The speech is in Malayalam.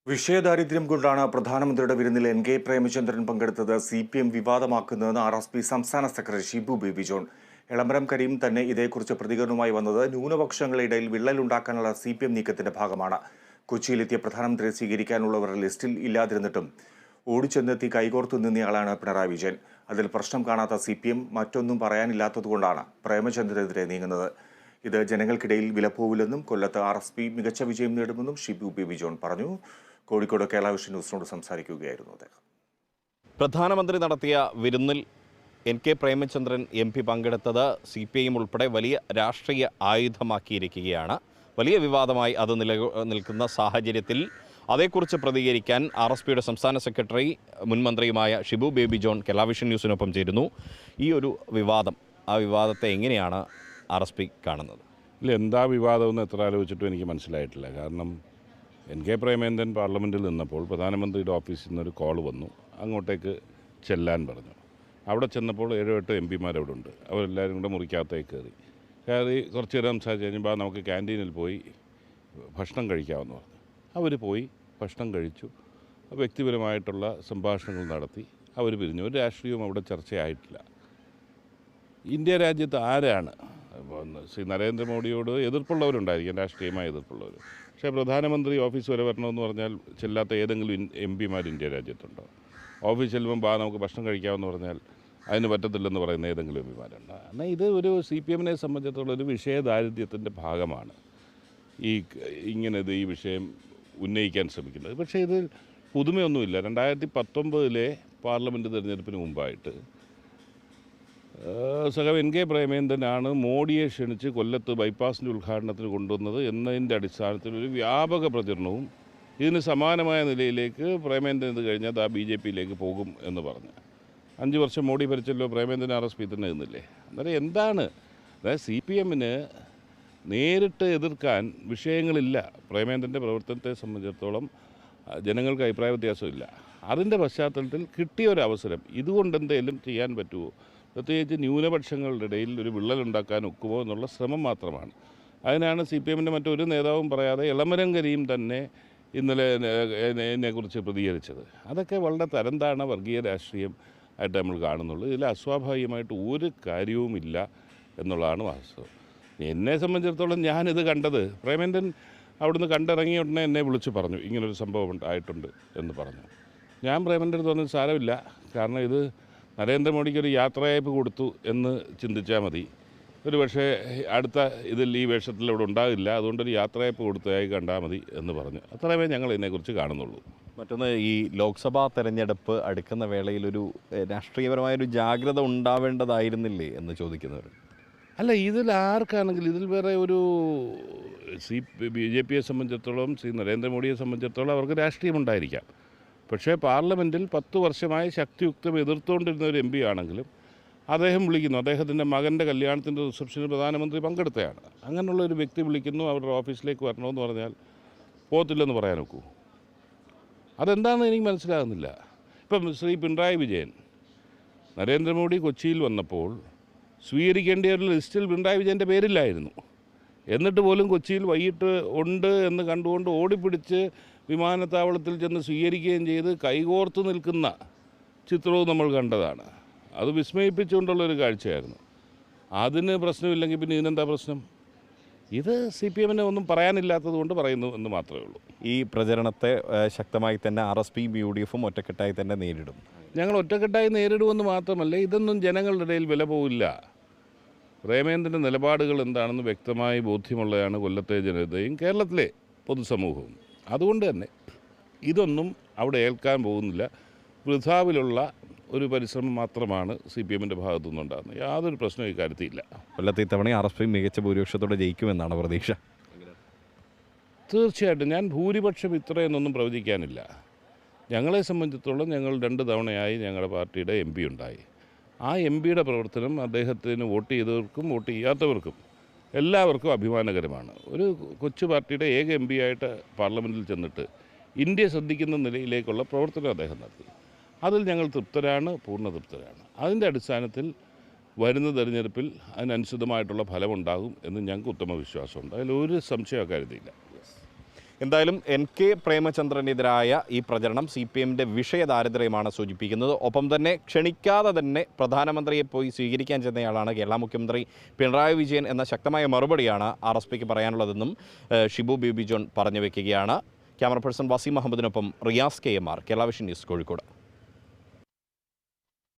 വിഷയദാരിദ്ര്യം കൊണ്ടാണ് പ്രധാനമന്ത്രിയുടെ വിരുന്നിൽ എൻ.കെ. പ്രേമചന്ദ്രൻ പങ്കെടുത്തത് CPM വിവാദമാക്കുന്നതെന്ന് RSP സംസ്ഥാന സെക്രട്ടറി ഷിബു ബേബി ജോൺ. എളമരം കരീം തന്നെ ഇതേക്കുറിച്ച് പ്രതികരണവുമായി വന്നത് ന്യൂനപക്ഷങ്ങളുടെ ഇടയിൽ വിള്ളലുണ്ടാക്കാനുള്ള CPM നീക്കത്തിന്റെ ഭാഗമാണ്. കൊച്ചിയിലെത്തിയ പ്രധാനമന്ത്രിയെ സ്വീകരിക്കാനുള്ളവർ ലിസ്റ്റിൽ ഇല്ലാതിരുന്നിട്ടും ഓടിച്ചെന്നെത്തി കൈകോർത്തു നിന്നയാളാണ് പിണറായി വിജയൻ. അതിൽ പ്രശ്നം കാണാത്ത CPM മറ്റൊന്നും പറയാനില്ലാത്തതുകൊണ്ടാണ് പ്രേമചന്ദ്രനെതിരെ നീങ്ങുന്നത്. ഇത് ജനങ്ങൾക്കിടയിൽ വിലപ്പോവില്ലെന്നും കൊല്ലത്ത് RSP മികച്ച വിജയം നേടുമെന്നും ഷിബു ബേബി ജോൺ പറഞ്ഞു. കോഴിക്കോട് കേരള വിഷൻ ന്യൂസിനോട് സംസാരിക്കുകയായിരുന്നു അദ്ദേഹം. പ്രധാനമന്ത്രി നടത്തിയ വിരുന്നിൽ എൻ.കെ. പ്രേമചന്ദ്രൻ MP പങ്കെടുത്തത് CPIM ഉൾപ്പെടെ വലിയ രാഷ്ട്രീയ ആയുധമാക്കിയിരിക്കുകയാണ്. വലിയ വിവാദമായി അത് നിൽക്കുന്ന സാഹചര്യത്തിൽ അതേക്കുറിച്ച് പ്രതികരിക്കാൻ RSPയുടെ സംസ്ഥാന സെക്രട്ടറി മുൻ മന്ത്രിയുമായ ഷിബു ബേബി ജോൺ കേരള വിഷൻ ന്യൂസിനൊപ്പം ചേരുന്നു. ഈ ഒരു വിവാദം, ആ വിവാദത്തെ എങ്ങനെയാണ് RSP കാണുന്നത്? ഇല്ല, എന്താ വിവാദമെന്ന് എത്ര ആലോചിച്ചിട്ടും എനിക്ക് മനസ്സിലായിട്ടില്ല. കാരണം എൻ.കെ. പ്രേമചന്ദ്രൻ പാർലമെൻറ്റിൽ നിന്നപ്പോൾ പ്രധാനമന്ത്രിയുടെ ഓഫീസിൽ നിന്നൊരു കോൾ വന്നു, അങ്ങോട്ടേക്ക് ചെല്ലാൻ പറഞ്ഞു. അവിടെ ചെന്നപ്പോൾ 7-8 MP അവിടെ ഉണ്ട്. അവരെല്ലാവരും കൂടെ മുറിക്കകത്തേക്ക് കയറി കുറച്ച് നേരം സംസാരിച്ച് കഴിഞ്ഞപ്പോൾ നമുക്ക് ക്യാൻറ്റീനിൽ പോയി ഭക്ഷണം കഴിക്കാമെന്ന് പറഞ്ഞു. അവർ പോയി ഭക്ഷണം കഴിച്ചു, വ്യക്തിപരമായിട്ടുള്ള സംഭാഷണങ്ങൾ നടത്തി അവർ പിരിഞ്ഞു. ഒരു രാഷ്ട്രീയവും അവിടെ ചർച്ചയായിട്ടില്ല. ഇന്ത്യ രാജ്യത്ത് ആരാണ് ശ്രീ നരേന്ദ്രമോദിയോട് എതിർപ്പുള്ളവരുണ്ടായിരിക്കും, രാഷ്ട്രീയമായ എതിർപ്പുള്ളവർ. പക്ഷേ പ്രധാനമന്ത്രി ഓഫീസ് വരെ വരണമെന്ന് പറഞ്ഞാൽ ചെല്ലാത്ത ഏതെങ്കിലും MP ഇന്ത്യ രാജ്യത്തുണ്ടോ? ഓഫീസ് ചെല്ലുമ്പോൾ നമുക്ക് ഭക്ഷണം കഴിക്കാമെന്ന് പറഞ്ഞാൽ അതിന് പറ്റത്തില്ലെന്ന് പറയുന്ന ഏതെങ്കിലും MP എന്നാൽ ഇത് ഒരു CPMനെ സംബന്ധിച്ചിടത്തോളം ഒരു വിഷയദാരിദ്ര്യത്തിൻ്റെ ഭാഗമാണ് ഈ വിഷയം ഉന്നയിക്കാൻ ശ്രമിക്കുന്നത്. പക്ഷേ ഇത് പുതുമയൊന്നുമില്ല. 2019 പാർലമെൻറ്റ് തിരഞ്ഞെടുപ്പിന് മുമ്പായിട്ട് സഖാവ് എൻ.കെ. പ്രേമചന്ദ്രനാണ് മോഡിയെ ക്ഷണിച്ച് കൊല്ലത്ത് ബൈപ്പാസിൻ്റെ ഉദ്ഘാടനത്തിന് കൊണ്ടുവന്നത് എന്നതിൻ്റെ അടിസ്ഥാനത്തിൽ ഒരു വ്യാപക പ്രചരണവും ഇതിന് സമാനമായ നിലയിലേക്ക് പ്രേമചന്ദ്രൻ ഇത് കഴിഞ്ഞാൽ BJPയിലേക്ക് പോകും എന്ന് പറഞ്ഞു. 5 വർഷം മോഡി ഭരിച്ചല്ലോ, പ്രേമചന്ദ്രൻ RSP തന്നെ നിന്നില്ലേ? അന്നേരം എന്താണ്, അതായത് CPMന് നേരിട്ട് എതിർക്കാൻ വിഷയങ്ങളില്ല. പ്രേമചന്ദ്രൻ്റെ പ്രവർത്തനത്തെ സംബന്ധിച്ചിടത്തോളം ജനങ്ങൾക്ക് അഭിപ്രായ വ്യത്യാസമില്ല. അതിൻ്റെ പശ്ചാത്തലത്തിൽ കിട്ടിയ ഒരു അവസരം ഇതുകൊണ്ട് എന്തെങ്കിലും ചെയ്യാൻ പറ്റുമോ, പ്രത്യേകിച്ച് ന്യൂനപക്ഷങ്ങളുടെ ഇടയിൽ ഒരു വിള്ളലുണ്ടാക്കാൻ ഒക്കുമോ എന്നുള്ള ശ്രമം മാത്രമാണ്. അതിനാണ് CPMൻ്റെ മറ്റൊരു നേതാവും പറയാതെ എളമരം കരീം തന്നെ ഇന്നലെ എന്നെക്കുറിച്ച് പ്രതികരിച്ചത്. അതൊക്കെ വളരെ തരംതാണ വർഗീയ രാഷ്ട്രീയം ആയിട്ട് നമ്മൾ കാണുന്നുള്ളൂ. ഇതിൽ അസ്വാഭാവികമായിട്ട് ഒരു കാര്യവുമില്ല എന്നുള്ളതാണ് വാസ്തവം. എന്നെ സംബന്ധിച്ചിടത്തോളം ഞാനിത് കണ്ടത്, പ്രേമചന്ദ്രൻ അവിടുന്ന് കണ്ടിറങ്ങിയ ഉടനെ എന്നെ വിളിച്ച് പറഞ്ഞു ഇങ്ങനൊരു സംഭവം ആയിട്ടുണ്ട് എന്ന് പറഞ്ഞു. ഞാൻ പ്രേമചന്ദ്രൻ തോന്നുന്നത് സാരമില്ല, കാരണം ഇത് നരേന്ദ്രമോദിക്ക് ഒരു യാത്രയയപ്പ് കൊടുത്തു എന്ന് ചിന്തിച്ചാൽ മതി. ഒരു പക്ഷേ അടുത്ത ഇതിൽ ഈ വേഷത്തിൽ ഇവിടെ ഉണ്ടാകില്ല, അതുകൊണ്ടൊരു യാത്രയയപ്പ് കൊടുത്തതായി കണ്ടാൽ മതി എന്ന് പറഞ്ഞു. അത്രയുമേ ഞങ്ങൾ ഇതിനെക്കുറിച്ച് കാണുന്നുള്ളൂ. മറ്റൊന്ന്, ഈ ലോക്സഭാ തെരഞ്ഞെടുപ്പ് അടുക്കുന്ന വേളയിൽ ഒരു രാഷ്ട്രീയപരമായൊരു ജാഗ്രത ഉണ്ടാവേണ്ടതായിരുന്നില്ലേ എന്ന് ചോദിക്കുന്നവർ. അല്ല, ഇതിൽ ആർക്കാണെങ്കിൽ ഇതിൽ വേറെ ഒരു BJPയെ സംബന്ധിച്ചിടത്തോളം ശ്രീ നരേന്ദ്രമോദിയെ സംബന്ധിച്ചിടത്തോളം അവർക്ക് രാഷ്ട്രീയമുണ്ടായിരിക്കാം. പക്ഷേ പാർലമെൻറ്റിൽ 10 വർഷമായി ശക്തിയുക്തം എതിർത്തുകൊണ്ടിരുന്ന ഒരു MP ആണെങ്കിലും അദ്ദേഹം വിളിക്കുന്നു, അദ്ദേഹത്തിൻ്റെ മകൻ്റെ കല്യാണത്തിൻ്റെ റിസപ്ഷനിൽ പ്രധാനമന്ത്രി പങ്കെടുത്തതാണ്. അങ്ങനെയുള്ളൊരു വ്യക്തി വിളിക്കുന്നു, അവരുടെ ഓഫീസിലേക്ക് വരണമെന്ന് പറഞ്ഞാൽ പോകത്തില്ലെന്ന് പറയാൻ ഒക്കൂ? അതെന്താണെന്ന് എനിക്ക് മനസ്സിലാകുന്നില്ല. ഇപ്പം ശ്രീ പിണറായി വിജയൻ നരേന്ദ്രമോദി കൊച്ചിയിൽ വന്നപ്പോൾ സ്വീകരിക്കേണ്ട ഒരു ലിസ്റ്റിൽ പിണറായി വിജയൻ്റെ പേരില്ലായിരുന്നു. എന്നിട്ട് പോലും കൊച്ചിയിൽ വൈകിട്ട് ഉണ്ട് എന്ന് കണ്ടുകൊണ്ട് ഓടിപ്പിടിച്ച് വിമാനത്താവളത്തിൽ ചെന്ന് സ്വീകരിക്കുകയും ചെയ്ത് കൈകോർത്ത് നിൽക്കുന്ന ചിത്രവും നമ്മൾ കണ്ടതാണ്. അത് വിസ്മയിപ്പിച്ചുകൊണ്ടുള്ളൊരു കാഴ്ചയായിരുന്നു. അതിന് പ്രശ്നമില്ലെങ്കിൽ പിന്നെ ഇതിനെന്താ പ്രശ്നം? ഇത് CPMനെ ഒന്നും പറയാനില്ലാത്തത് കൊണ്ട് പറയുന്നു എന്ന് മാത്രമേ ഉള്ളൂ. ഈ പ്രചരണത്തെ ശക്തമായി തന്നെ RSPയും UDFും ഒറ്റക്കെട്ടായി തന്നെ നേരിടും. ഞങ്ങൾ ഒറ്റക്കെട്ടായി നേരിടുമെന്ന് മാത്രമല്ല, ഇതൊന്നും ജനങ്ങളുടെ ഇടയിൽ വില പോവില്ല. പ്രേമചന്ദ്രൻ്റെ നിലപാടുകൾ എന്താണെന്ന് വ്യക്തമായി ബോധ്യമുള്ളതാണ് കൊല്ലത്തെ ജനതയും കേരളത്തിലെ പൊതുസമൂഹവും. അതുകൊണ്ട് തന്നെ ഇതൊന്നും അവിടെ ഏൽക്കാൻ പോകുന്നില്ല. വൃഥാവിലുള്ള ഒരു പരിശ്രമം മാത്രമാണ് CPMൻ്റെ ഭാഗത്തു നിന്നുണ്ടാകുന്നത്. യാതൊരു പ്രശ്നവും ഇക്കാര്യത്തിലില്ല. കൊല്ലത്തെ ഇത്തവണ RSP മികച്ച ഭൂരിപക്ഷത്തോടെ ജയിക്കുമെന്നാണ് പ്രതീക്ഷ. തീർച്ചയായിട്ടും ഞാൻ ഭൂരിപക്ഷം ഇത്രയെന്നൊന്നും പ്രവചിക്കാനില്ല. ഞങ്ങളെ സംബന്ധിച്ചിടത്തോളം ഞങ്ങൾ 2 തവണയായി ഞങ്ങളുടെ പാർട്ടിയുടെ MP ഉണ്ടായി. ആ MPയുടെ പ്രവർത്തനം അദ്ദേഹത്തിന് വോട്ട് ചെയ്തവർക്കും വോട്ട് ചെയ്യാത്തവർക്കും എല്ലാവർക്കും അഭിമാനകരമാണ്. ഒരു കൊച്ചു പാർട്ടിയുടെ ഏക MP ആയിട്ട് പാർലമെൻറ്റിൽ ചെന്നിട്ട് ഇന്ത്യ ശ്രദ്ധിക്കുന്ന നിലയിലേക്കുള്ള പ്രവർത്തനം അദ്ദേഹം നടത്തി. അതിൽ ഞങ്ങൾ തൃപ്തരാണ്, പൂർണ്ണ തൃപ്തരാണ്. അതിൻ്റെ അടിസ്ഥാനത്തിൽ വരുന്ന തെരഞ്ഞെടുപ്പിൽ അതിനനുസൃതമായിട്ടുള്ള ഫലമുണ്ടാകും എന്ന് ഞങ്ങൾക്ക് ഉത്തമ വിശ്വാസമുണ്ട്. അതിലൊരു സംശയം അക്കാര്യത്തില്ല. എന്തായാലും NK പ്രേമചന്ദ്രനെതിരായ ഈ പ്രചരണം CPMന്റെ വിഷയദാരിദ്ര്യമാണ് സൂചിപ്പിക്കുന്നത്. ഒപ്പം തന്നെ ക്ഷണിക്കാതെ തന്നെ പ്രധാനമന്ത്രിയെ പോയി സ്വീകരിക്കാൻ ചെന്നയാളാണ് കേരള മുഖ്യമന്ത്രി പിണറായി വിജയൻ എന്ന ശക്തമായ മറുപടിയാണ് RSPക്ക് പറയാനുള്ളതെന്നും ഷിബു ബേബി ജോൺ പറഞ്ഞു വെക്കുകയാണ്. ക്യാമറ പേഴ്സൺ വസീം മുഹമ്മദിനൊപ്പം Riyas KMR, Kerala Vision news, Kozhikode.